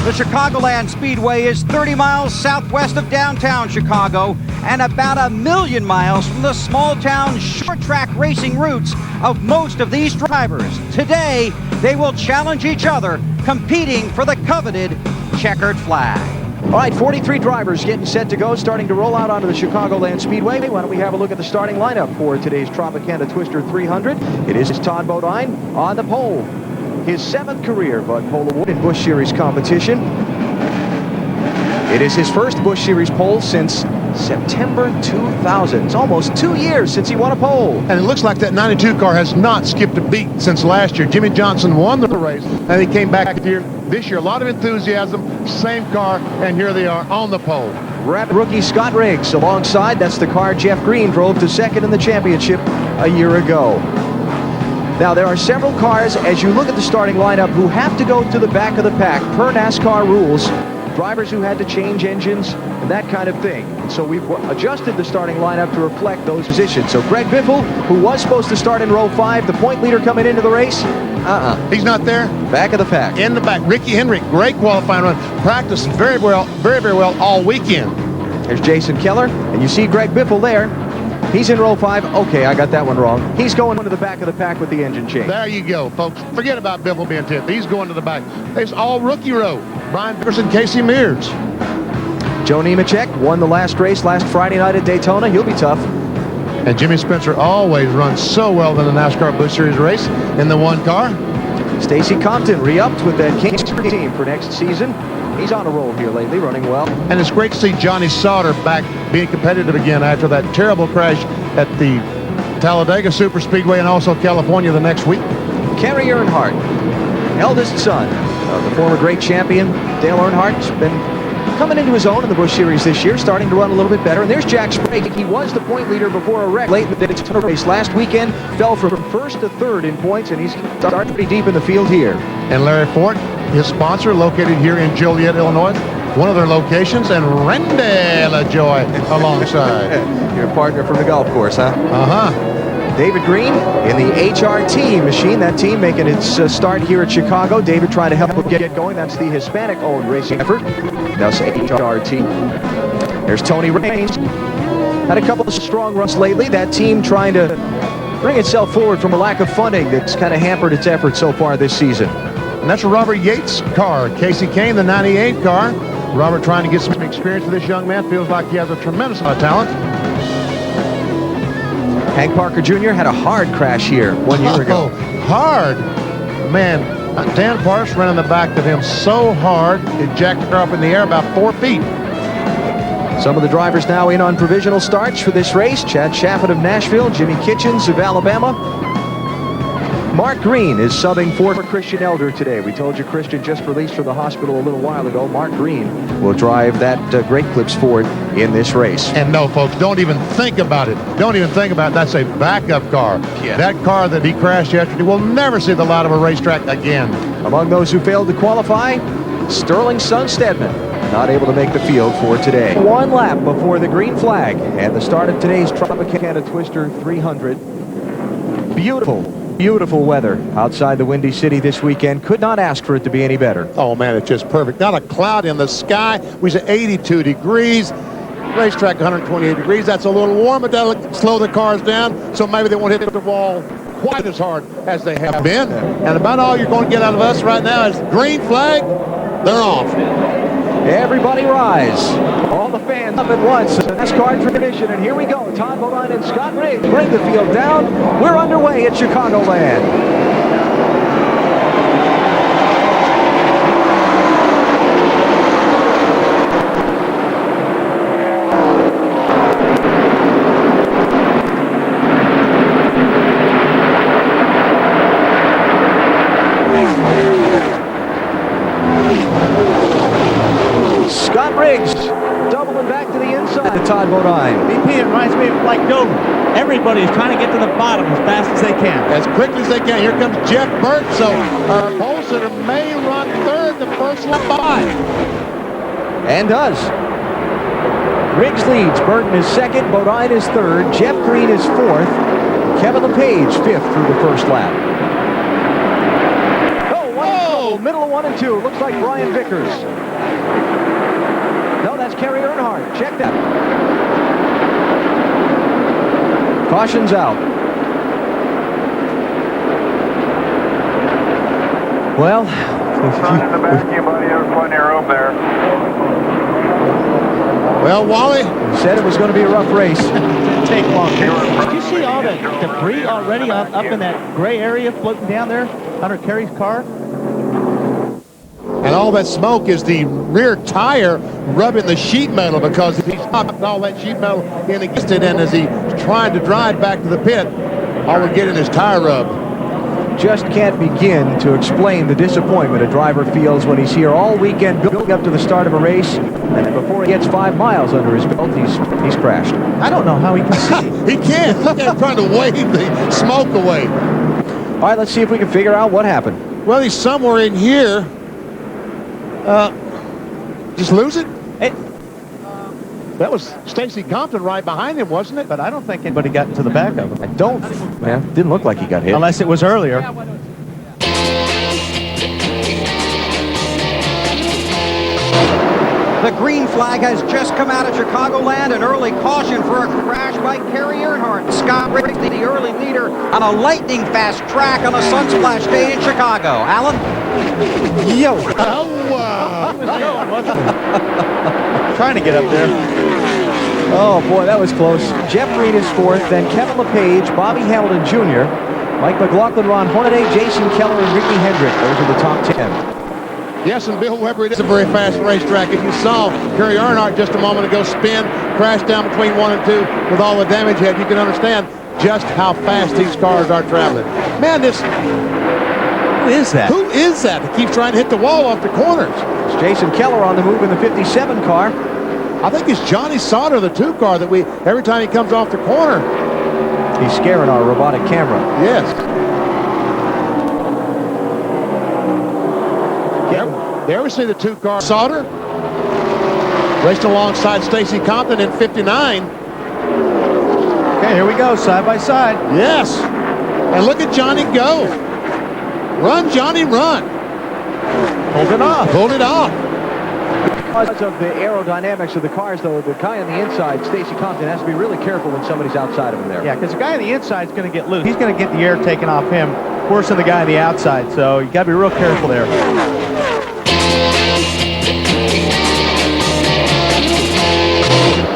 The Chicagoland Speedway is 30 miles southwest of downtown Chicago and about 1,000,000 miles from the small-town short-track racing roots of most of these drivers. Today, they will challenge each other, competing for the coveted checkered flag. All right, 43 drivers getting set to go, starting to roll out onto the Chicagoland Speedway. Why don't we have a look at the starting lineup for today's Tropicana Twister 300. It is Todd Bodine on the pole. His 7th career Bud Pole Award in Busch Series competition. It is his first Busch Series pole since September 2000. It's almost 2 years since he won a pole. And it looks like that 92 car has not skipped a beat since last year. Jimmy Johnson won the race, and he came back here this year. A lot of enthusiasm, same car, and here they are on the pole. Rapid rookie Scott Riggs alongside. That's the car Jeff Green drove to second in the championship a year ago. Now, there are several cars, as you look at the starting lineup, who have to go to the back of the pack per NASCAR rules. Drivers who had to change engines and that kind of thing. And so we've adjusted the starting lineup to reflect those positions. So Greg Biffle, who was supposed to start in row 5, the point leader coming into the race, he's not there. Back of the pack. In the back. Ricky Henry, great qualifying run. Practiced very well, very well all weekend. There's Jason Keller, and you see Greg Biffle there. He's in row 5. Okay, I got that one wrong. He's going to the back of the pack with the engine change. There you go, folks. Forget about Biffle being 10th. He's going to the back. It's all rookie row. Brian Pearson, Casey Mears. Joe Nemechek won the last race last Friday night at Daytona. He'll be tough. And Jimmy Spencer always runs so well in the NASCAR Busch Series race in the one car. Stacy Compton re-upped with that Kingsford team for next season. He's on a roll here lately, running well. And it's great to see Johnny Sauter back being competitive again after that terrible crash at the Talladega Superspeedway and also California the next week. Kerry Earnhardt, eldest son of the former great champion Dale Earnhardt, has been coming into his own in the Busch Series this year, starting to run a little bit better. And there's Jack Sprague. He was the point leader before a wreck late in the Daytona race last weekend. Fell from 1st to 3rd in points, and he's starting pretty deep in the field here. And Larry Fort, his sponsor, located here in Joliet, Illinois, one of their locations, and Randy LaJoy alongside. Your partner from the golf course, huh? Uh-huh. David Green in the HRT machine. That team making its start here at Chicago. David trying to help them get going. That's the Hispanic-owned racing effort. Now say HRT. There's Tony Raines. Had a couple of strong runs lately. That team trying to bring itself forward from a lack of funding that's kind of hampered its efforts so far this season. And that's a Robert Yates car. Casey Kane, the 98 car. Robert trying to get some experience with this young man. Feels like he has a tremendous amount of talent. Hank Parker Jr. had a hard crash here 1 year ago. Hard. Man, Dan Parks ran in the back of him so hard, it jacked the car up in the air about 4 feet. Some of the drivers now in on provisional starts for this race. Chad Chaffin of Nashville, Jimmy Kitchens of Alabama. Mark Green is subbing for Christian Elder today. We told you Christian just released from the hospital a little while ago. Mark Green will drive that Great Clips Ford in this race. And no, folks, don't even think about it. Don't even think about it. That's a backup car. Yeah. That car that he crashed yesterday will never see the light of a racetrack again. Among those who failed to qualify, Sterling's son Stedman, not able to make the field for today. One lap before the green flag and the start of today's Tropicana Twister 300. Beautiful weather outside the Windy City this weekend. Could not ask for it to be any better. Oh, man, it's just perfect. Not a cloud in the sky. We say 82 degrees. Racetrack 128 degrees. That's a little warm, but that'll slow the cars down, so maybe they won't hit the wall quite as hard as they have been. And about all you're going to get out of us right now is green flag. They're off. Everybody rise. All the fans up at once. NASCAR tradition, and here we go. Todd Bodine and Scott Riggs bring the field down. We're underway at Chicagoland. Scott Riggs doubling back to the inside of Todd Bodine. BP reminds me of like Dover. Everybody's trying to get to the bottom as fast as they can. As quickly as they can. Here comes Jeff Burt, so pole sitter may run third the first lap by. And does. Riggs leads. Burton is second. Bodine is third. Jeff Green is fourth. Kevin LePage fifth through the first lap. Oh, Oh, middle of 1 and 2. Looks like Brian Vickers. No, that's Kerry Earnhardt. Check that. Caution's out. Well, Front in the back of you, buddy. There's plenty of room there. Well, Wally, said it was going to be a rough race. Didn't take long. Did you see all the debris already up in that gray area floating down there under Kerry's car? and all that smoke is the rear tire rubbing the sheet metal, because he's knocked all that sheet metal in against it, and as he's trying to drive back to the pit, all we're getting is tire rub. Just can't begin to explain the disappointment a driver feels when he's here all weekend building up to the start of a race, and before he gets 5 miles under his belt, he's crashed. I don't know how he can see. He can't. Look at him trying to wave the smoke away. All right, let's see if we can figure out what happened. Well, he's somewhere in here. Just lose it? That was Stacy Compton right behind him, wasn't it? But I don't think anybody got into the back of him. I don't, man, didn't look like he got hit. Unless it was earlier. The green flag has just come out of Chicagoland. An early caution for a crash by Kerry Earnhardt. Scott Riggs, the early leader on a lightning-fast track on a Sunsplash day in Chicago. Alan? Yo! Oh, wow. Trying to get up there. Oh, boy, that was close. Jeff Green is fourth, then Kevin LePage, Bobby Hamilton Jr., Mike McLaughlin, Ron Hornaday, Jason Keller, and Ricky Hendrick. Those are the top 10. Yes, and Bill Weber, it is a very fast racetrack. If you saw Kerry Earnhardt just a moment ago spin, crash down between 1 and 2 with all the damage he had, you can understand just how fast these cars are traveling. Man, this... Who is that? Who is that that keeps trying to hit the wall off the corners? It's Jason Keller on the move in the 57 car. I think it's Johnny Sauter, the 2 car, that every time he comes off the corner. He's scaring our robotic camera. Yes. You ever see the 2 car Sauter? Raced alongside Stacy Compton in 59. Okay, here we go, side by side. Yes. And look at Johnny go. Run, Johnny, run. Hold it off. Hold it off. Because of the aerodynamics of the cars, though, the guy on the inside, Stacy Compton, has to be really careful when somebody's outside of him there. Yeah, because the guy on the inside is going to get loose. He's going to get the air taken off him worse than the guy on the outside, so you got to be real careful there.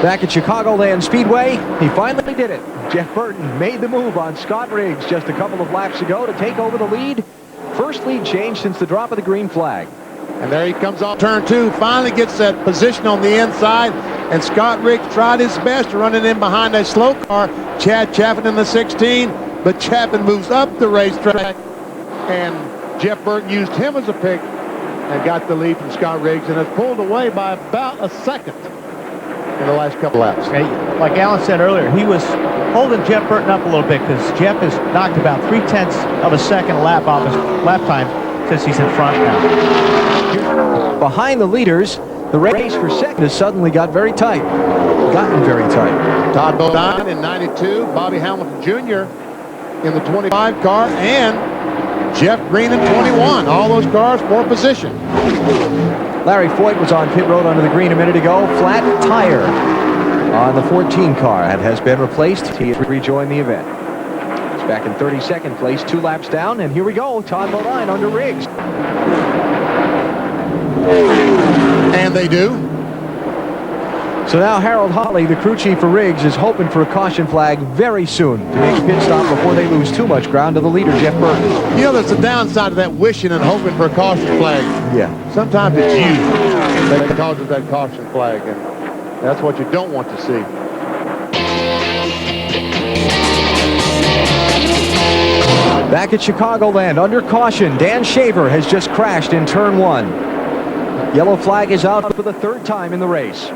Back at Chicagoland Speedway, he finally did it. Jeff Burton made the move on Scott Riggs just a couple of laps ago to take over the lead. First lead change since the drop of the green flag. And there he comes off turn 2, finally gets that position on the inside, and Scott Riggs tried his best to run it in behind that slow car, Chad Chaffin in the 16, but Chaffin moves up the racetrack, and Jeff Burton used him as a pick and got the lead from Scott Riggs, and has pulled away by about a second in the last couple laps. Okay, like Alan said earlier, he was holding Jeff Burton up a little bit because Jeff has knocked about 3/10 of a second a lap off his lap time since he's in front now. Behind the leaders, the race for second has suddenly gotten very tight. Todd Bodine in 92, Bobby Hamilton Jr. in the 25 car, and Jeff Green in 21. All those cars for position. Larry Foyt was on pit road under the green a minute ago. Flat tire on the 14 car. That has been replaced. He has rejoined the event. He's back in 32nd place, 2 laps down, and here we go. Todd Bodine under Riggs. And they do. So now Harold Holley, the crew chief for Riggs, is hoping for a caution flag very soon to make a pit stop before they lose too much ground to the leader, Jeff Burton. You know, there's a downside to that wishing and hoping for a caution flag. Yeah. Sometimes it's you that causes that caution flag, and that's what you don't want to see. Back at Chicagoland, under caution, Dan Shaver has just crashed in turn 1. Yellow flag is out for the 3rd time in the race.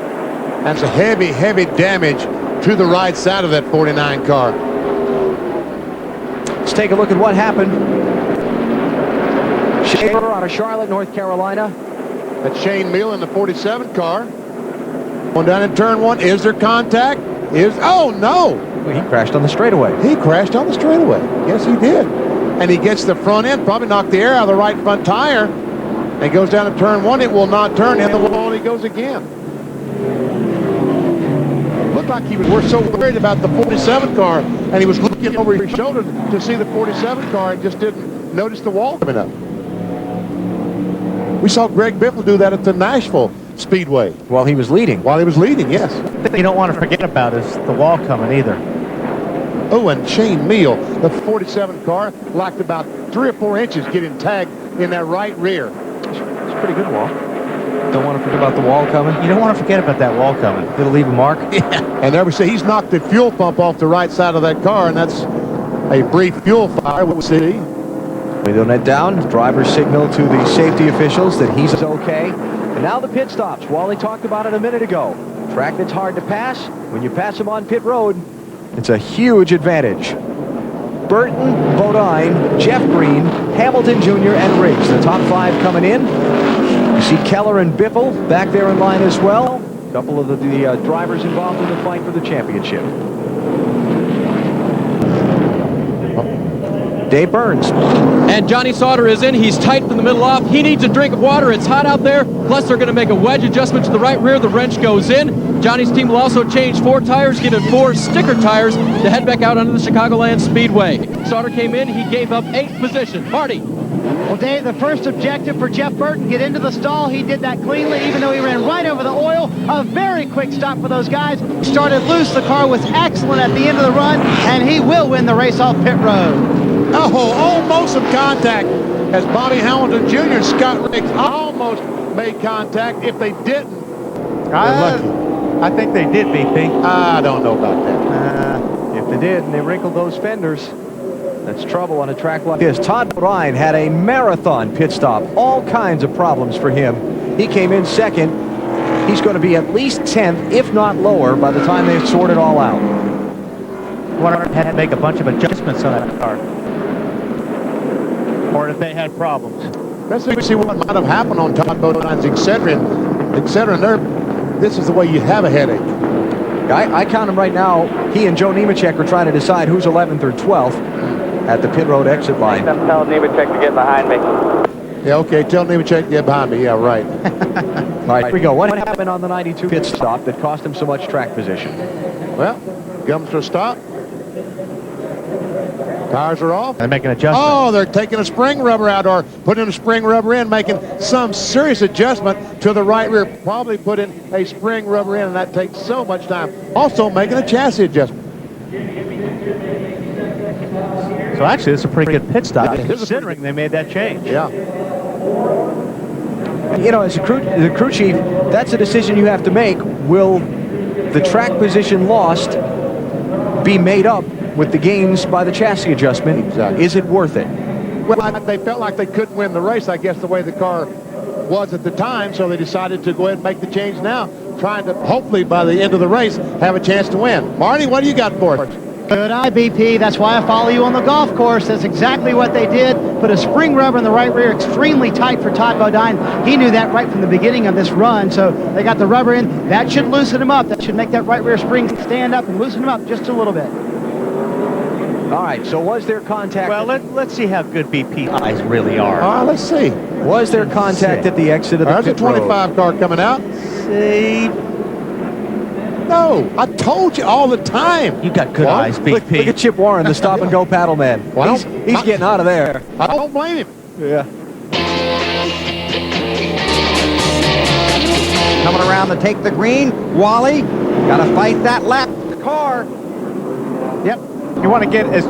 That's a heavy, heavy damage to the right side of that 49 car. Let's take a look at what happened. Shaver out of Charlotte, North Carolina. That's Shane Meal in the 47 car. Going down in turn 1. Is there contact? Oh, no. Well, he crashed on the straightaway. He crashed on the straightaway. Yes, he did. And he gets the front end, probably knocked the air out of the right front tire. And goes down to turn 1. It will not turn in the wall, and he goes again. Looked like he was so worried about the 47 car, and he was looking over his shoulder to see the 47 car and just didn't notice the wall coming up. We saw Greg Biffle do that at the Nashville Speedway. While he was leading. While he was leading, yes. The thing you don't want to forget about is the wall coming either. Oh, and Shane Meal, the 47 car, lacked about 3 or 4 inches getting tagged in that right rear. It's a pretty good wall. Don't want to forget about the wall coming. You don't want to forget about that wall coming. It'll leave a mark. And there we see he's knocked the fuel pump off the right side of that car, and that's a brief fuel fire. We'll see. We don't let down. Driver signal to the safety officials that he's okay. And now the pit stops. Wally talked about it a minute ago. Track that's hard to pass. When you pass them on pit road, it's a huge advantage. Burton, Bodine, Jeff Green, Hamilton Jr., and Riggs. The top 5 coming in. You see Keller and Biffle back there in line as well. A couple of the drivers involved in the fight for the championship. Dave Burns. And Johnny Sauter is in. He's tight from the middle off. He needs a drink of water. It's hot out there. Plus, they're going to make a wedge adjustment to the right rear. The wrench goes in. Johnny's team will also change 4 tires, give it 4 sticker tires to head back out onto the Chicagoland Speedway. Sauter came in. He gave up 8th position. Marty. Well, Dave, the first objective for Jeff Burton, get into the stall. He did that cleanly, even though he ran right over the oil. A very quick stop for those guys. Started loose. The car was excellent at the end of the run, and he will win the race off pit road. Oh, almost some contact as Bobby Hamilton Jr. and Scott Riggs almost made contact. If they didn't, I think they did, BP. I don't know about that. If they did and they wrinkled those fenders, that's trouble on a track like this. Todd Bodine had a marathon pit stop. All kinds of problems for him. He came in second. He's going to be at least 10th, if not lower, by the time they sort it all out. Wonder if had to make a bunch of adjustments on that car. Or if they had problems. Let's see what might have happened on Todd Bodine's Excedrin. This is the way you have a headache. I count him right now. He and Joe Nemechek are trying to decide who's 11th or 12th at the pit road exit line. I'm telling Nemechek to get behind me. Yeah, okay, tell Nemechek to get behind me. Yeah, right. All right, here we go. What happened on the 92 pit stop that cost him so much track position? Well, comes to a stop. Tires are off. They're making adjustments. Oh, they're taking a spring rubber out or putting a spring rubber in, making some serious adjustment to the right rear. Probably put in a spring rubber in, and that takes so much time. Also making a chassis adjustment. So actually, it's a pretty good pit stop, considering they made that change. Yeah. You know, as the crew chief, that's a decision you have to make. Will the track position lost be made up with the gains by the chassis adjustment? Exactly. Is it worth it? Well, they felt like they couldn't win the race, I guess, the way the car was at the time, so they decided to go ahead and make the change now, trying to, hopefully, by the end of the race, have a chance to win. Marty, what do you got for us? Good eye, BP. That's why I follow you on the golf course. That's exactly what they did. Put a spring rubber in the right rear, extremely tight for Todd Bodine. He knew that right from the beginning of this run, so they got the rubber in. That should loosen him up. That should make that right rear spring stand up and loosen him up just a little bit. All right, so was there contact? Well, let's see how good BP eyes really are. Let's see. Was there contact at the exit of the There's a pit road? 25 car coming out. See, No, I told you all the time. you got good eyes, Look BP. at Chip Warren, the stop-and-go paddle man. Well, He's getting out of there. I don't blame him. Yeah. Coming around to take the green. Wally, got to fight that lap. The car. Yep. You want to get as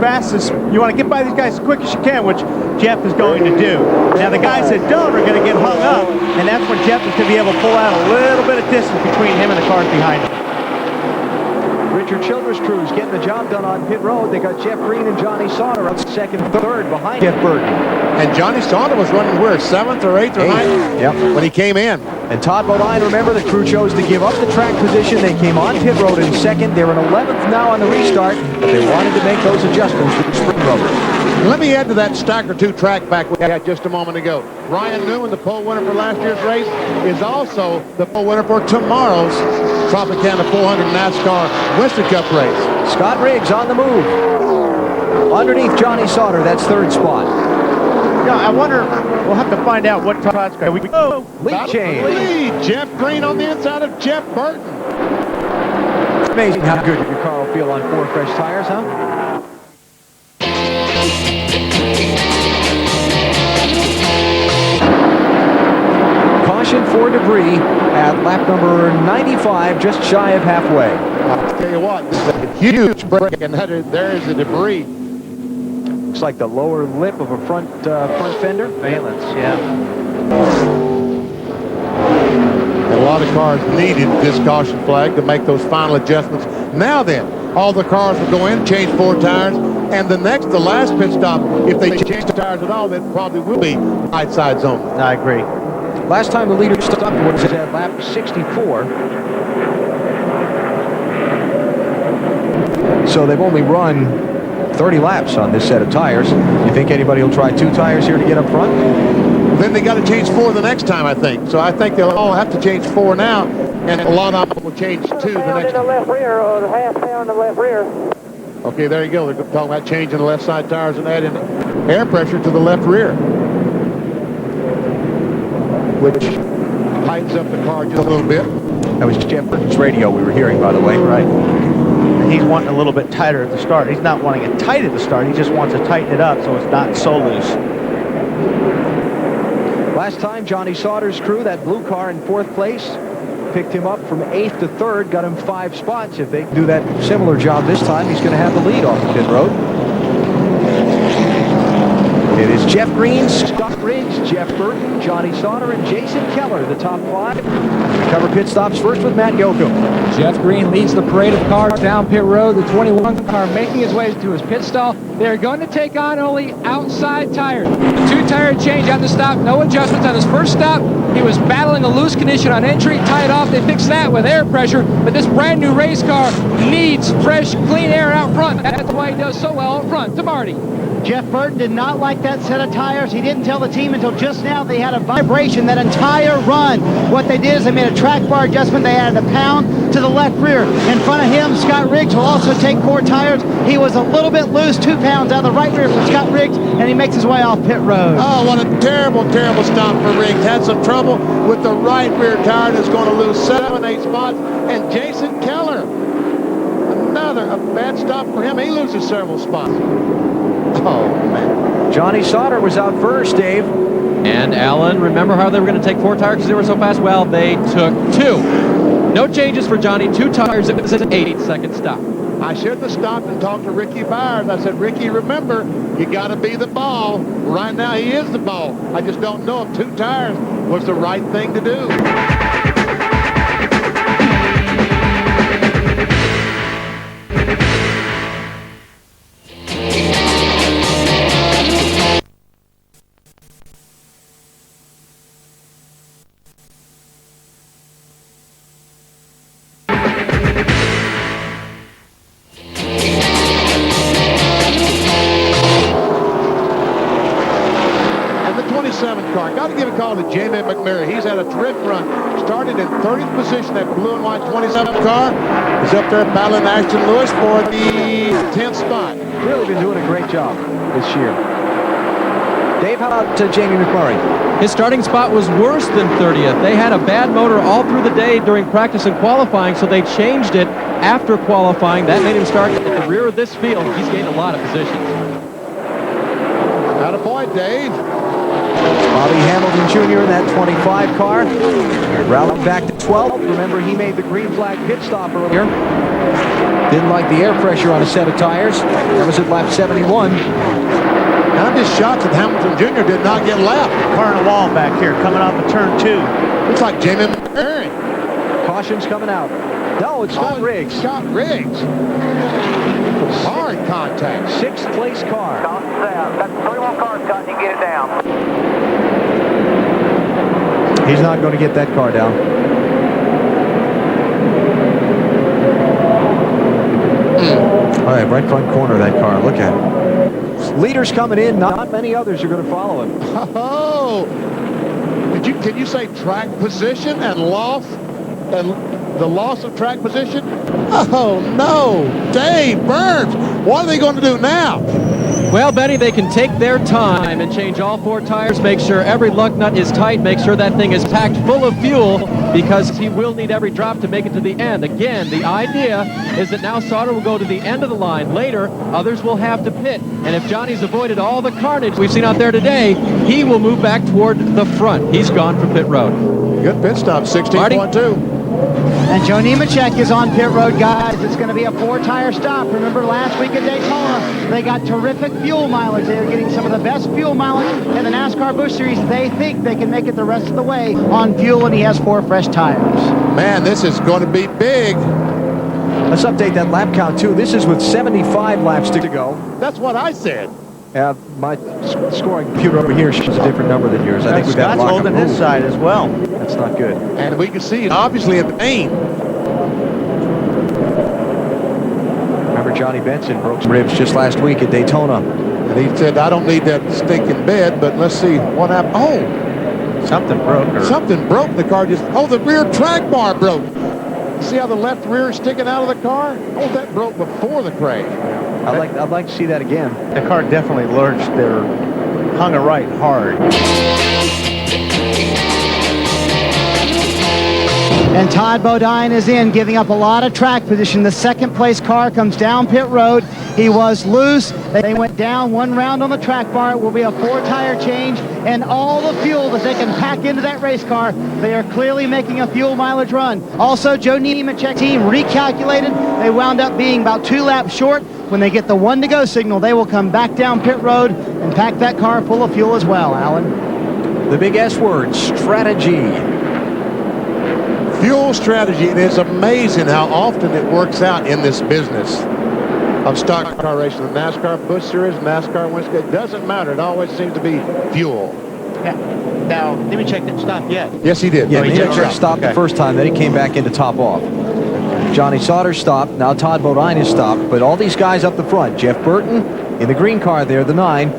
fast as you want to get by these guys as quick as you can, which Jeff is going to do. Now the guys that don't are going to get hung up, and that's when Jeff is going to be able to pull out a little bit of distance between him and the cars behind him. Richard Childress crew's getting the job done on pit road. They got Jeff Green and Johnny Sauter up second and third behind Jeff Burton. And Johnny Sauter was running where, 7th or 8th or 9th? Yep. When he came in. And Todd Bodine, remember, the crew chose to give up the track position. They came on pit road in second. They're in 11th now on the restart, but they wanted to make those adjustments to the spring rubber. Let me add to that Stacker 2 track back we had just a moment ago. Ryan Newman, the pole winner for last year's race, is also the pole winner for tomorrow's Tropicana 400 NASCAR Winston Cup race. Scott Riggs on the move. Underneath Johnny Sauter, that's third spot. Yeah, I wonder We'll have to find out what Todd's got. We go. Lead change. Lead. Jeff Green on the inside of Jeff Burton. Amazing how good your car will feel on 4 fresh tires, huh? Caution for debris at lap number 95, just shy of halfway. I'll tell you what, this is a huge break, and there's the debris. Looks like the lower lip of a front fender. Valence, yeah. And a lot of cars needed this caution flag to make those final adjustments. Now then, all the cars will go in, change 4 tires, and the last pit stop, if they change the tires at all, then probably will be right side zone. I agree. Last time the leader stopped was at lap 64. So they've only run 30 laps on this set of tires. You think anybody will try 2 tires here to get up front? Then they got to change 4 the next time, I think. So I think they'll all have to change 4 now, and a lot of them will change 2 the next time. left rear, or half pound in the left rear. Okay, there you go. They're talking about changing the left side tires and adding air pressure to the left rear, which tightens up the car just a little bit. That was Jeff Burton's radio we were hearing, by the way. Right. And he's wanting a little bit tighter at the start. He's not wanting it tight at the start. He just wants to tighten it up so it's not so loose. Last time, Johnny Sauter's crew, that blue car in 4th place, picked him up from 8th to 3rd, got him 5 spots. If they do that similar job this time, he's going to have the lead off the pit road. It is Jeff Green, Scott Riggs, Jeff Burton, Johnny Sauter, and Jason Keller, the top 5. We cover pit stops first with Matt Yoakum. Jeff Green leads the parade of cars down pit road. The 21 car making his way to his pit stall. They're going to take on only outside tires. The 2-tire change on the stop, no adjustments on his first stop. He was battling a loose condition on entry, tied off. They fixed that with air pressure, but this brand new race car needs fresh, clean air out front. That's why he does so well out front. To Marty. Jeff Burton did not like that set of tires. He didn't tell the team until just now they had a vibration that entire run. What they did is they made a track bar adjustment. They added a pound to the left rear. In front of him, Scott Riggs will also take 4 tires. He was a little bit loose, 2 pounds out of the right rear for Scott Riggs, and he makes his way off pit road. Oh, what a terrible, terrible stop for Riggs. Had some trouble with the right rear tire that's going to lose 7, 8 spots. And Jason Keller, a bad stop for him. He loses several spots. Oh, man. Johnny Sauter was out first, Dave. And Alan, remember how they were going to take 4 tires because they were so fast? Well, they took 2. No changes for Johnny. 2 tires. It was an 8-second stop. I should have stopped and talked to Ricky Byers. I said, Ricky, remember, you got to be the ball. Right now, he is the ball. I just don't know if 2 tires was the right thing to do. Jamie McMurray. He's had a terrific run. Started in 30th position, that blue and white 27 car. He's up there battling Ashton Lewis for the 10th spot. Really been doing a great job this year. Dave, how about Jamie McMurray? His starting spot was worse than 30th. They had a bad motor all through the day during practice and qualifying, so they changed it after qualifying. That made him start at the rear of this field. He's gained a lot of positions. Attaboy, Dave. Bobby Hamilton Jr. in that 25 car. Rallied back to 12th. Remember, he made the green flag pit stop earlier. Didn't like the air pressure on a set of tires. That was at lap 71. And I'm just shocked that Hamilton Jr. did not get lapped. Car in a wall back here, coming off of turn 2. Looks like Jamie McMurray. Caution's coming out. No, it's Scott Riggs. Scott Riggs. Hard contact. 6th place car. Got 31 cars, Scott. You get it down. He's not going to get that car down. All right, right front corner of that car. Look at it. Leaders coming in. Not many others are going to follow him. Oh, can you say track position and loss? And the loss of track position? Oh, no. Dave Burns, what are they going to do now? Well, Benny, they can take their time and change all 4 tires, make sure every lug nut is tight, make sure that thing is packed full of fuel, because he will need every drop to make it to the end. Again, the idea is that now Sauter will go to the end of the line. Later, others will have to pit, and if Johnny's avoided all the carnage we've seen out there today, he will move back toward the front. He's gone from pit road. Good pit stop, 16.2. And Joe Nemechek is on pit road, guys. It's going to be a 4-tire stop. Remember last week at Daytona, they got terrific fuel mileage. They are getting some of the best fuel mileage in the NASCAR Busch Series. They think they can make it the rest of the way on fuel, and he has 4 fresh tires. Man, this is going to be big. Let's update that lap count, too. This is with 75 laps to go. That's what I said. My scoring computer over here shows a different number than yours. I think we've got Scott's holding his side as well. That's not good. And we can see, obviously, in pain. Remember, Johnny Benson broke some ribs just last week at Daytona. And he said, I don't need that stinking bed, but let's see what happened. Oh, Something broke. something broke. The car just, the rear track bar broke. See how the left rear is sticking out of the car? Oh, that broke before the crash. I'd like to see that again. The car definitely lurched there, hung it right hard. And Todd Bodine is in, giving up a lot of track position. The second place car comes down pit road. He was loose. They went down 1 round on the track bar. It will be a 4-tire change, and all the fuel that they can pack into that race car, they are clearly making a fuel mileage run. Also, Joe Nemechek's team recalculated. They wound up being about 2 laps short. When they get the 1 to go signal, they will come back down pit road and pack that car full of fuel as well, Alan. The big S word, strategy. Fuel strategy. It is amazing how often it works out in this business of stock car racing. The NASCAR Busch Series, NASCAR Wednesday, it doesn't matter. It always seems to be fuel. Yeah. Now, Nemechek didn't stop yet. Yes, he did. Yeah, He did. Nemechek stopped the first time, then he came back in to top off. Johnny Sauter stopped. Now Todd Bodine is stopped. But all these guys up the front, Jeff Burton in the green car there, the 9,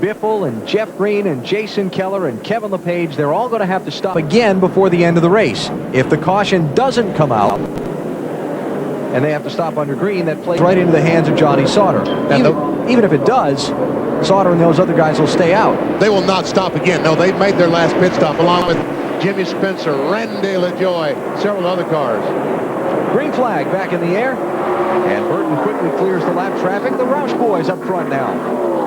Biffle and Jeff Green and Jason Keller and Kevin LePage, they're all going to have to stop again before the end of the race. If the caution doesn't come out and they have to stop under green, that plays right into the hands of Johnny Sauter. Even if it does, Sauter and those other guys will stay out. They will not stop again. No, they've made their last pit stop along with Jimmy Spencer, Randy LaJoy, several other cars. Green flag back in the air, and Burton quickly clears the lap traffic. The Roush boys up front now.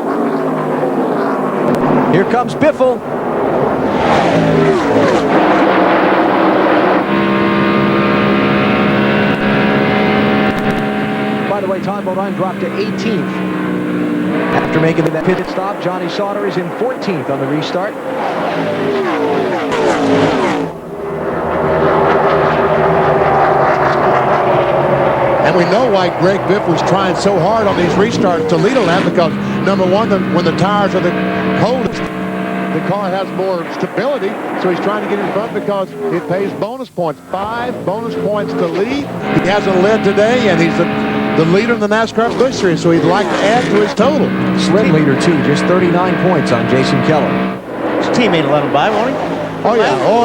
Here comes Biffle. By the way, Todd Bodine dropped to 18th. After making that pit stop, Johnny Sauter is in 14th on the restart. And we know why Greg Biff was trying so hard on these restarts to lead on that, because number one, when the tires are the coldest, the car has more stability, so he's trying to get in front because it pays bonus points. 5 bonus points to lead. He hasn't led today, and he's the leader in the NASCAR Busch Series, so he'd like to add to his total. Slim leader, too, just 39 points on Jason Keller. His teammate will let him by, won't he? Oh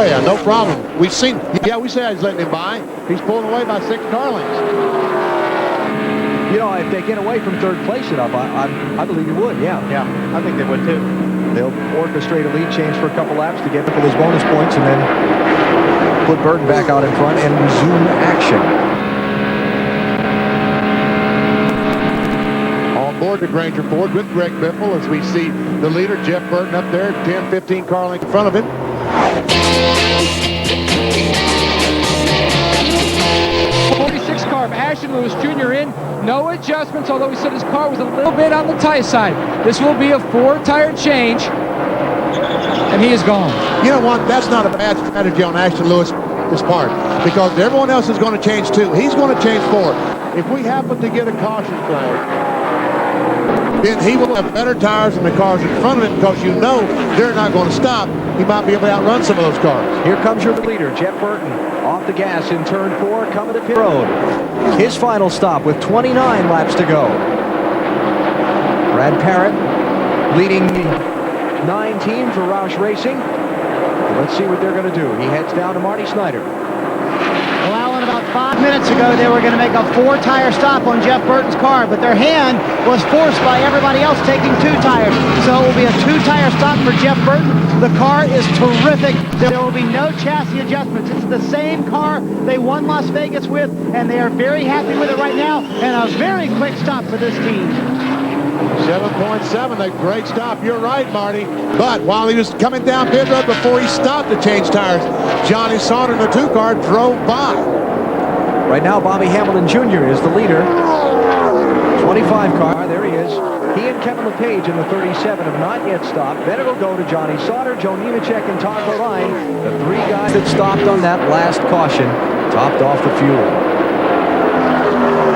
yeah, no problem. We say he's letting him by. He's pulling away by 6 car lengths. You know, if they get away from third place enough, I believe you would, yeah. Yeah, I think they would too. They'll orchestrate a lead change for a couple laps to get for those bonus points and then put Burton back out in front and resume action. On board the Granger Ford with Greg Biffle as we see the leader, Jeff Burton, up there, 10, 15 car lengths in front of him. Car of Ashton Lewis Jr. in, no adjustments, although he said his car was a little bit on the tight side. This will be a 4-tire change, and he is gone. You know what? That's not a bad strategy on Ashton Lewis' part, because everyone else is going to change too. He's going to change 4. If we happen to get a caution flag, then he will have better tires than the cars in front of him, because you know they're not going to stop. He might be able to outrun some of those cars. Here comes your leader, Jeff Burton, off the gas in turn 4, coming to pit road. His final stop with 29 laps to go. Brad Parrott leading the 9 team for Roush Racing. Let's see what they're going to do. He heads down to Marty Snyder. Well, Alan, about 5 minutes ago they were going to make a 4-tire stop on Jeff Burton's car, but their hand was forced by everybody else taking 2 tires. So it will be a 2-tire stop for Jeff Burton. The car is terrific. There will be no chassis adjustments. It's the same car they won Las Vegas with, and they are very happy with it right now, and a very quick stop for this team. 7.7, a great stop. You're right, Marty. But while he was coming down pit road before he stopped to change tires, Johnny Sauter in the 2-car drove by. Right now, Bobby Hamilton Jr. is the leader. 25 car, there he is. He and Kevin LePage in the 37 have not yet stopped. Then it'll go to Johnny Sauter, Joe Nemechek, and Todd Bodine. The 3 guys that stopped on that last caution topped off the fuel.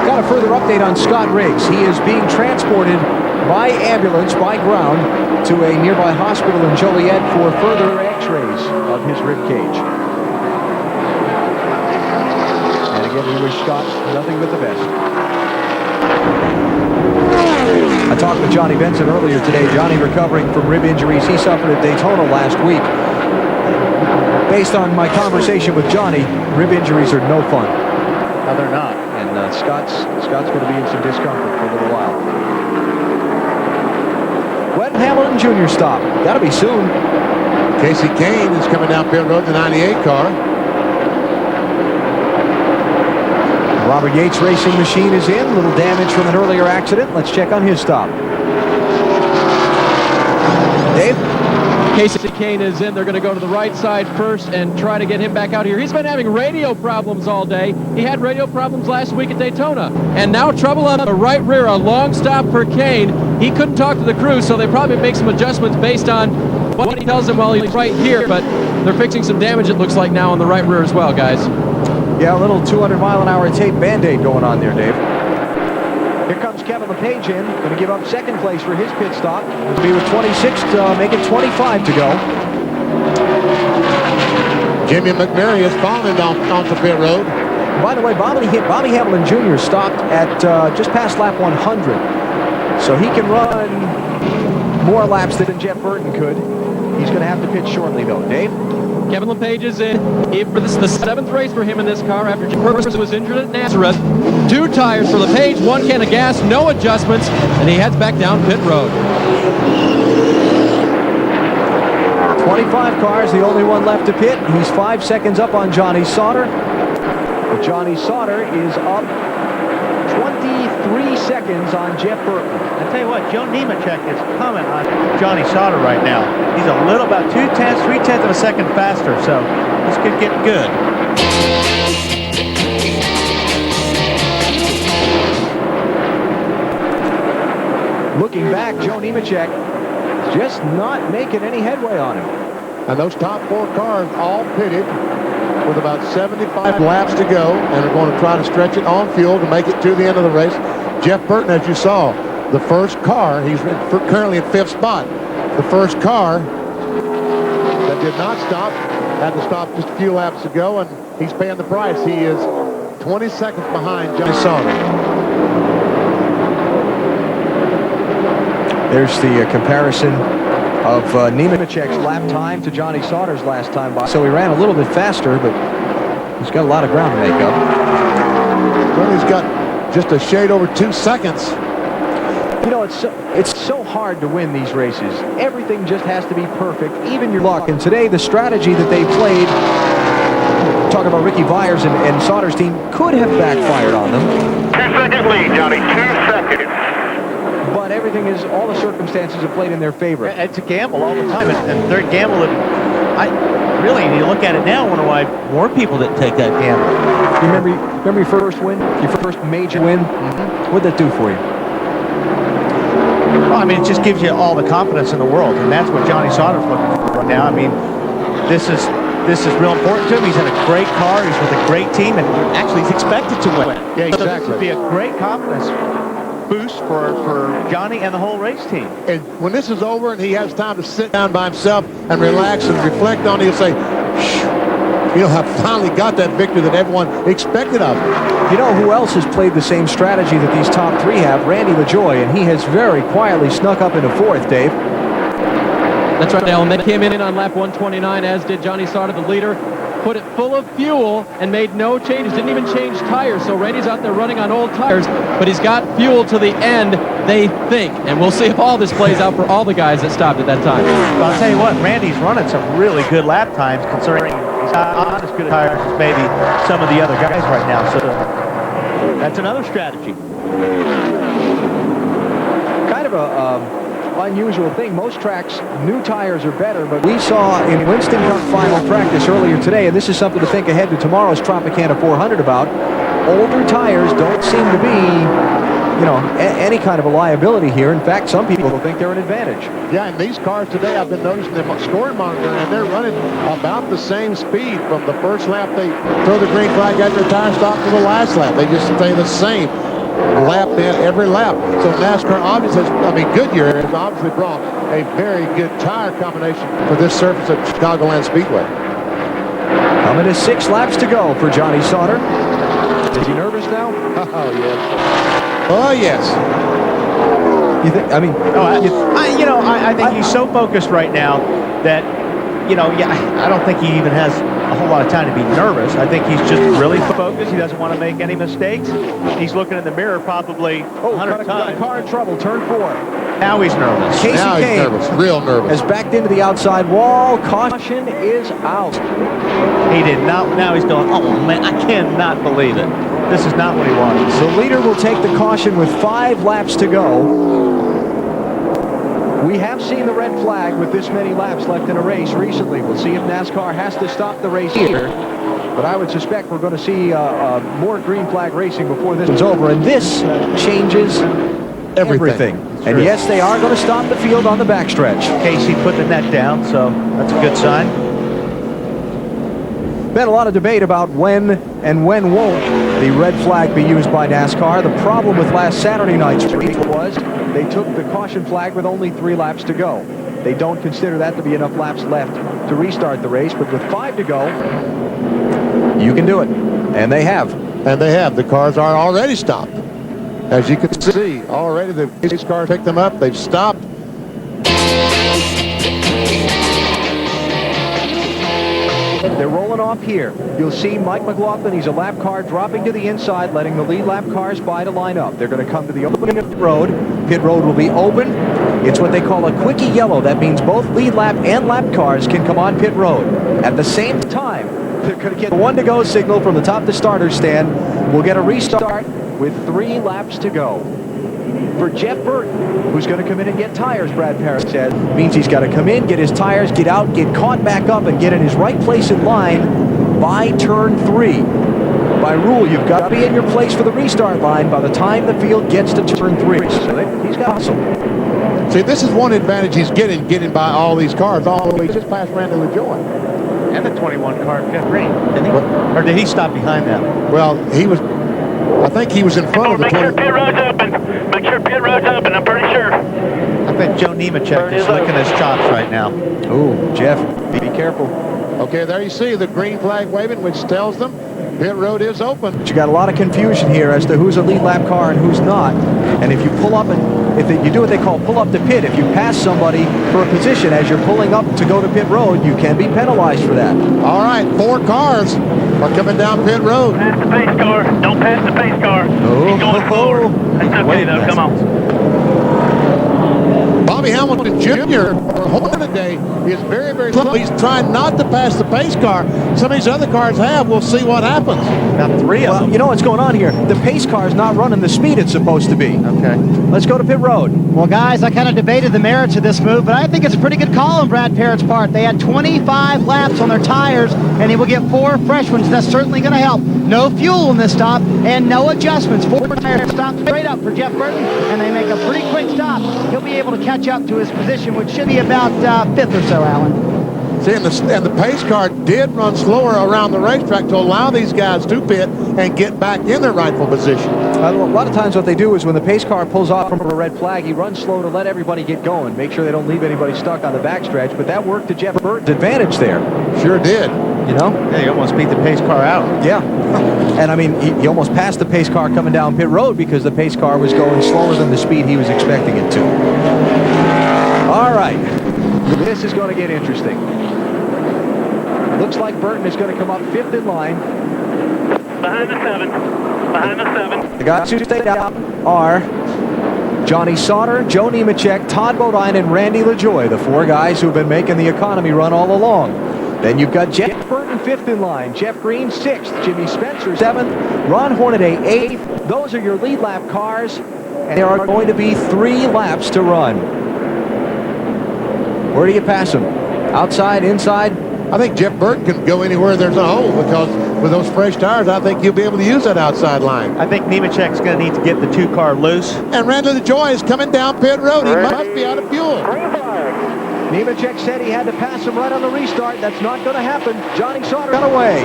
Got a further update on Scott Riggs. He is being transported by ambulance, by ground, to a nearby hospital in Joliet for further x-rays of his rib cage. And again, we wish Scott nothing but the best. I talked with Johnny Benson earlier today. Johnny recovering from rib injuries he suffered at Daytona last week. Based on my conversation with Johnny, rib injuries are no fun. No, they're not. And Scott's going to be in some discomfort for a little while. When Hamilton Jr. stop? Got to be soon. Casey Kane is coming down pit road, the 98 car. Robert Yates Racing Machine is in. Little damage from an earlier accident. Let's check on his stop. Dave? Casey Kane is in. They're going to go to the right side first and try to get him back out here. He's been having radio problems all day. He had radio problems last week at Daytona. And now trouble on the right rear, a long stop for Kane. He couldn't talk to the crew, so they probably make some adjustments based on what he tells them while he's right here. But they're fixing some damage, it looks like, now on the right rear as well, guys. Yeah, a little 200-mile-an-hour tape Band-Aid going on there, Dave. Here comes Kevin LePage in. Going to give up second place for his pit stop. It'll be with 26 to make it 25 to go. Jimmy McMurray is following off the pit road. By the way, Bobby Hamilton Jr. stopped at just past lap 100. So he can run more laps than Jeff Burton could. He's going to have to pitch shortly, though. Dave? Kevin LePage is in. This is the 7th race for him in this car after Jeff Burton was injured at Nazareth. 2 tires for LePage, 1 can of gas, no adjustments, and he heads back down pit road. 25 cars, the only one left to pit. He's 5 seconds up on Johnny Sauter. But Johnny Sauter is up 23 seconds on Jeff Burton. I tell you what, Joe Nemechek is coming on Johnny Sauter right now. He's a little, about 3/10 of a second faster, so this could get good. Looking back, Joe Nemechek just not making any headway on him. And those top 4 cars all pitted with about 75 laps to go, and are going to try to stretch it on fuel to make it to the end of the race. Jeff Burton, as you saw, the first car, he's currently in 5th spot. The first car that did not stop had to stop just a few laps ago, and he's paying the price. He is 20 seconds behind Johnny Sauter. There's the comparison of Nemechek's lap time to Johnny Sauter's last time by. So he ran a little bit faster, but he's got a lot of ground to make up. Well, he's got just a shade over 2 seconds. You know, it's so hard to win these races. Everything just has to be perfect, even your luck. And today, the strategy that they played, talking about Ricky Byers and Sauter's team, could have backfired on them. 2-second lead, Johnny, 2 seconds. But everything is, all the circumstances have played in their favor. It's a gamble all the time, and they're gambling. Really, you look at it now, I wonder why more people didn't take that gamble. You remember your first win? Your first major win? What'd that do for you? Well, I mean, it just gives you all the confidence in the world, and that's what Johnny Sauter's looking for right now. I mean, this is real important to him. He's in a great car. He's with a great team, and actually he's expected to win. Yeah, exactly. So this would be a great confidence boost for Johnny and the whole race team. And when this is over and he has time to sit down by himself and relax and reflect on it, he'll say, you know, I finally got that victory that everyone expected of him. You know who else has played the same strategy that these top 3 have? Randy LaJoie, and he has very quietly snuck up into 4th, Dave. That's right, Alan. They came in on lap 129, as did Johnny Sauter, the leader. put it full of fuel, and made no changes. Didn't even change tires. So Randy's out there running on old tires, but he's got fuel to the end, they think. And we'll see if all this plays out for all the guys that stopped at that time. Well, I'll tell you what, Randy's running some really good lap times, considering he's not as good a tires as maybe some of the other guys right now. So that's another strategy. Kind of a unusual thing. Most tracks, new tires are better, but we saw in Winston Cup final practice earlier today, and this is something to think ahead to tomorrow's Tropicana 400 about, older tires don't seem to be, you know, any kind of a liability here. In fact, some people will think they're an advantage. Yeah, and these cars today, I've been noticing them scoring monitor, and they're running about the same speed from the first lap. They throw the green flag at their tire stop to the last lap. They just stay the same lap in every lap. So NASCAR obviously, Goodyear has obviously brought a very good tire combination for this surface at Chicagoland Speedway. Coming to 6 laps to go for Johnny Sauter. Is he nervous now? Oh, yes. Oh, yes. You think, I mean, I think he's so focused right now that, I don't think he even has a whole lot of time to be nervous. I think he's just really focused. He doesn't want to make any mistakes. He's looking in the mirror probably 100 times. Car in trouble, turn 4. Now he's nervous. Casey now he's Kane nervous, real nervous. has backed into the outside wall. Caution is out. He did not. Now he's going, oh, man, I cannot believe it. This is not what he wanted. The leader will take the caution with 5 laps to go. We have seen the red flag with this many laps left in a race recently. We'll see if NASCAR has to stop the race here. But I would suspect we're going to see more green flag racing before this is over. And this changes everything. And yes, they are going to stop the field on the backstretch. Casey put the net down, so that's a good sign. Been a lot of debate about when and when won't the red flag be used by NASCAR. The problem with last Saturday night's race was they took the caution flag with only 3 laps to go. They don't consider that to be enough laps left to restart the race, but with 5 to go, you can do it. And they have. And they have. The cars are already stopped. As you can see, already the police cars picked them up. They've stopped. They're rolling off here. You'll see Mike McLaughlin. He's a lap car dropping to the inside, letting the lead lap cars by to line up. They're going to come to the opening of the road. Pit road will be open. It's what they call a quickie yellow. That means both lead lap and lap cars can come on pit road. At the same time, they're going to get a 1 to go signal from the top to starter's stand. We'll get a restart with 3 laps to go. For Jeff Burton, who's going to come in and get tires, Brad Parrott said, means he's got to come in, get his tires, get out, get caught back up, and get in his right place in line by turn 3. By rule, you've got to be in your place for the restart line by the time the field gets to turn 3. So he's got hustle. See, this is one advantage he's getting by all these cars all the way just past Randy LaJoy. And the 21 car, Jeff Green. Or did he stop behind them? Well, he was, I think he was in front of the 20. Make sure pit road's open. Make sure pit road's open, I'm pretty sure. I bet Joe Nemechek is licking his chops right now. Oh, Jeff, be careful. Okay, there you see the green flag waving, which tells them pit road is open. But you got a lot of confusion here as to who's a lead lap car and who's not. And if you pull up and you do what they call pull up the pit, if you pass somebody for a position as you're pulling up to go to pit road, you can be penalized for that. All right, 4 cars are coming down pit road. Pass the pace car. Don't pass the pace car. He's going forward. That's okay, though. Come on. Bobby Hamilton Jr. for Hornaday is very, very slow. He's trying not to pass the pace car. Some of these other cars have. We'll see what happens. Got 3 of them. You know what's going on here? The pace car is not running the speed it's supposed to be. Okay. Let's go to pit road. Well, guys, I kind of debated the merits of this move, but I think it's a pretty good call on Brad Parrott's part. They had 25 laps on their tires, and he will get 4 fresh ones. That's certainly going to help. No fuel in this stop, and no adjustments. 4 tires stop straight up for Jeff Burton, and they make a pretty quick stop. He'll be able to catch up to his position, which should be about 5th or so, Alan. See, and the pace car did run slower around the racetrack to allow these guys to pit and get back in their rightful position. A lot of times what they do is when the pace car pulls off from a red flag, he runs slow to let everybody get going, make sure they don't leave anybody stuck on the backstretch. But that worked to Jeff Burton's advantage there. Sure did. You know? Yeah, he almost beat the pace car out. Yeah. And I mean, he almost passed the pace car coming down pit road because the pace car was going slower than the speed he was expecting it to. All right. This is going to get interesting. looks like Burton is going to come up 5th in line. Behind the 7. Behind the 7. The guys who stayed out are Johnny Sauter, Joe Nemechek, Todd Bodine, and Randy LaJoy, the 4 guys who've been making the economy run all along. Then you've got Jeff Burton 5th in line, Jeff Green 6th, Jimmy Spencer 7th, Ron Hornaday 8th. Those are your lead lap cars, and there are going to be 3 laps to run. Where do you pass them? Outside, inside? I think Jeff Burton can go anywhere there's a hole, because with those fresh tires, I think he'll be able to use that outside line. I think Nemechek's going to need to get the 2 car loose. And Randy LaJoy is coming down pit road. He must be out of fuel. Nemechek said he had to pass him right on the restart. That's not going to happen. Johnny Sauter got away.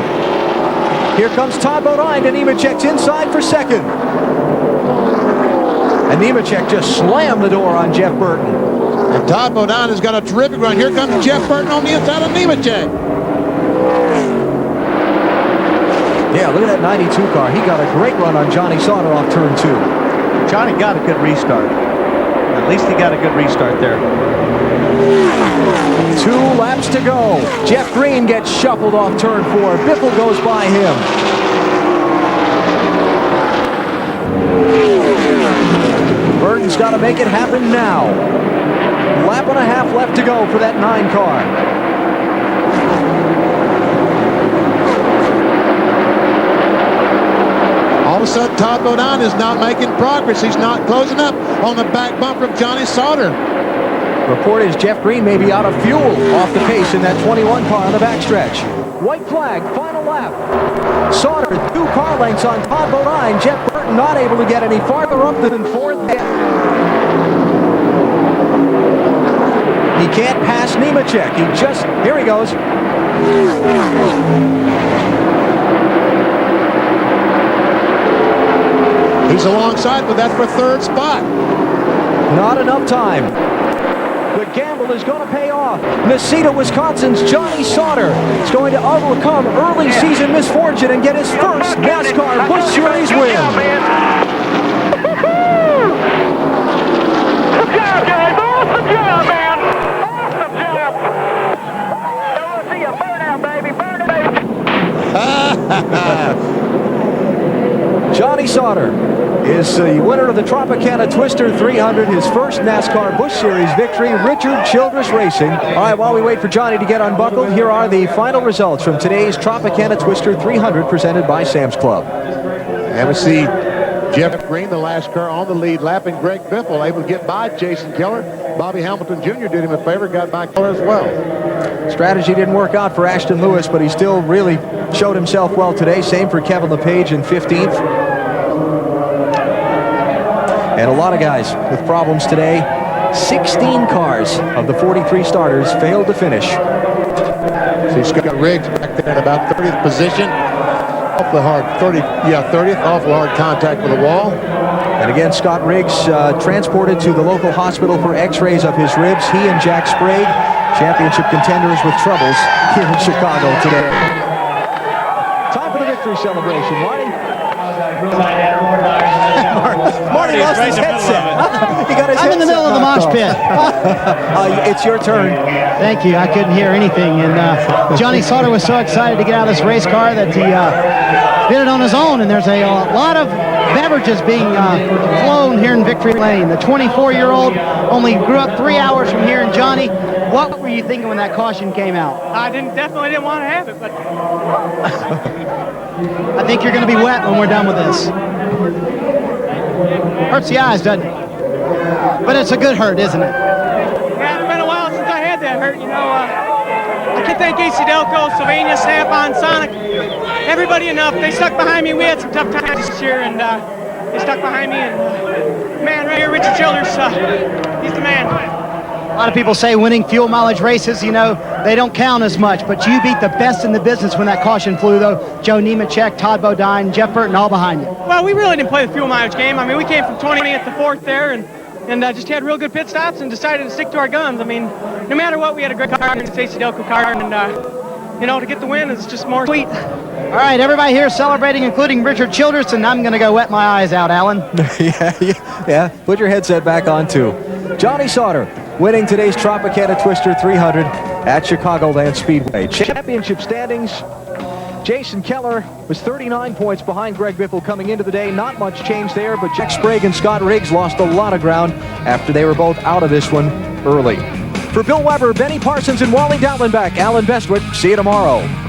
Here comes Todd Bodine, and Nemechek's inside for 2nd. And Nemechek just slammed the door on Jeff Burton. And Todd Bodine has got a terrific run. Here comes Jeff Burton on the inside of Nemechek. Yeah, look at that 92 car. He got a great run on Johnny Sauter off turn 2. Johnny got a good restart. At least he got a good restart there. 2 laps to go. Jeff Green gets shuffled off turn 4. Biffle goes by him. Burton's got to make it happen now. Lap and a half left to go for that 9 car. All of a sudden, Todd Bodine is not making progress. He's not closing up on the back bumper of Johnny Sauter. Report is Jeff Green may be out of fuel off the pace in that 21 car on the backstretch. White flag, final lap. Sauter 2 car lengths on Todd Bodine. Jeff Burton not able to get any farther up than 4th. He can't pass Nemechek. Here he goes. He's alongside, but that's for 3rd spot. Not enough time. The gamble is going to pay off. Necedah, Wisconsin's Johnny Sauter is going to overcome early season misfortune and get his first NASCAR Busch Series win. Good job, guys. Awesome job, man. Awesome job. I want to see you burn out, baby. Burn it, baby. Johnny Sauter is the winner of the Tropicana Twister 300, his first NASCAR Busch Series victory. Richard Childress Racing. All right, while we wait for Johnny to get unbuckled, here are the final results from today's Tropicana Twister 300 presented by Sam's Club. And we see Jeff Green, the last car on the lead lap, and Greg Biffle able to get by Jason Keller. Bobby Hamilton Jr. did him a favor, got by Keller as well. Strategy didn't work out for Ashton Lewis, but he still really showed himself well today. Same for Kevin LePage in 15th. And a lot of guys with problems today. 16 cars of the 43 starters failed to finish. See Scott Riggs back there in about 30th position. Awfully hard, 30th, awful hard contact with the wall. And again, Scott Riggs transported to the local hospital for x-rays of his ribs. He and Jack Sprague, championship contenders with troubles here in Chicago today. Time for the victory celebration, Marty. Marty lost his headset. He got his I'm in the middle of the mosh pit. It's your turn. Thank you. I couldn't hear anything. And Johnny Sauter was so excited to get out of this race car that he did it on his own. And there's a lot of beverages being flown here in Victory Lane. The 24-year-old only grew up 3 hours from here. And Johnny, what were you thinking when that caution came out? I definitely didn't want to have it, but I think you're going to be wet when we're done with this. Hurts the eyes, doesn't it? But it's a good hurt, isn't it? yeah, it's been a while since I had that hurt. You know, I can thank AC Delco, Sylvania, Snap-on, Sonic, everybody enough. They stuck behind me. We had some tough times this year, and they stuck behind me. And man, right here, Richard Childress, he's the man. A lot of people say winning fuel mileage races, you know, they don't count as much, but you beat the best in the business when that caution flew, though. Joe Nemechek, Todd Bodine, Jeff Burton, all behind you. Well, we really didn't play the fuel mileage game. I mean, we came from 20th to 4th there, and just had real good pit stops and decided to stick to our guns. I mean, no matter what, we had a great car, and it's AC Delco car, and you know, to get the win is just more sweet. All right, everybody here celebrating, including Richard Childress, and I'm going to go wet my eyes out, Alan. yeah. Put your headset back on, too. Johnny Sauter winning today's Tropicana Twister 300. at Chicagoland Speedway. Championship standings. Jason Keller was 39 points behind Greg Biffle coming into the day. Not much change there, but Jack Sprague and Scott Riggs lost a lot of ground after they were both out of this one early. For Bill Weber, Benny Parsons, and Wally Dowlenbach, Alan Bestwick. See you tomorrow.